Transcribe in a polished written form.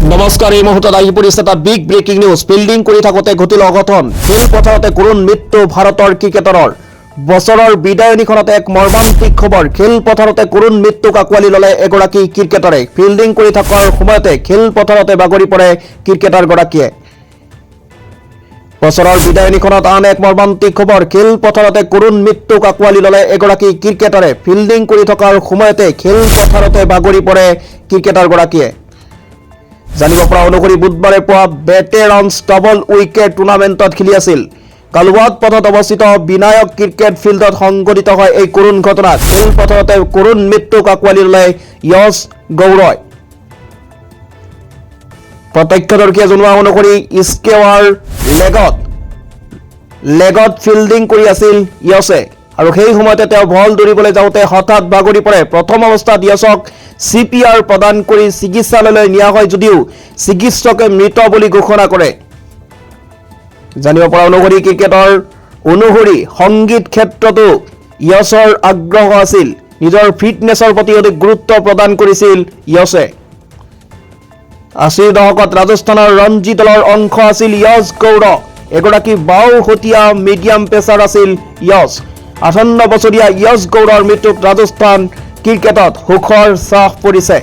নমস্কাৰ এই মুহূৰ্তত আহি পৰিছে এটা বিগ ব্ৰেকিং নিউজ। ফিল্ডিং কৰি থাকোঁতে ঘটিল অঘটন, খেলপথাৰতে কৰুণ মৃত্যু ভাৰতৰ ক্ৰিকেটাৰৰ। বছৰৰ বিদায়নীখনতে এক মৰ্মান্তিক খবৰ, খেলপথাৰতে কৰুণ মৃত্যুক আঁকোৱালি ল'লে এগৰাকী ক্ৰিকেটাৰে। ফিল্ডিং কৰি থকাৰ সময়তে খেলপথাৰতে বাগৰি পৰে ক্ৰিকেটাৰগৰাকীয়ে। বছৰৰ বিদায়নীখনত আন এক মৰ্মান্তিক খবৰ, খেলপথাৰতে কৰুণ মৃত্যুক আঁকোৱালি ল'লে এগৰাকী ক্ৰিকেটাৰে। ফিল্ডিং কৰি থকাৰ সময়তে খেলপথাৰতে বাগৰি পৰে ক্ৰিকেটাৰগৰাকীয়ে। জানিব পৰা অনুসৰি বুধবাৰে পুৱা ভেটেৰানছ ডাবল উইকেট টুৰ্ণামেণ্টত খেলি আছিল কালুৱাত পথত অৱস্থিত বিনায়ক ক্ৰিকেট ফিল্ডত সংঘটিত হয় এই কৰুণ ঘটনা। খেলপথাৰতে কৰুণ মৃত্যুক আঁকোৱালি ল'লে য়শ গৌৰই। প্ৰত্যক্ষদৰ্শীয়ে জনোৱা অনুসৰি স্কেৱাৰ লেগত ফিল্ডিং কৰি আছিল য়শে, আৰু সেই সময়তে তেওঁ বল দৌৰিবলৈ যাওঁতে হঠাৎ বাগৰি পৰে। প্ৰথম অৱস্থাত য়শক CPR প্ৰদান কৰি চিকিৎসালয়লৈ নিয়া হয় যদিও চিকিৎসকে মৃত বুলি ঘোষণা কৰে। জানিব পৰা অনুসৰি ক্ৰিকেটৰ অনুসৰি সংগীত ক্ষেত্ৰতো য়শৰ আগ্ৰহ আছিল। নিজৰ ফিটনেছৰ প্ৰতি অধিক গুৰুত্ব প্ৰদান কৰিছিল য়শে। 80ৰ দশকত ৰাজস্থানৰ ৰঞ্জী দলৰ অংশ আছিল য়শ গৌৰ। এগৰাকী বাওঁহতীয়া মিডিয়াম পেচাৰ আছিল য়শ। 58 বছৰীয়া য়শ গৌৰৰ মৃত্যুত ৰাজস্থান ক্ৰিকেটত শোকৰ ছাঁ পৰিছে।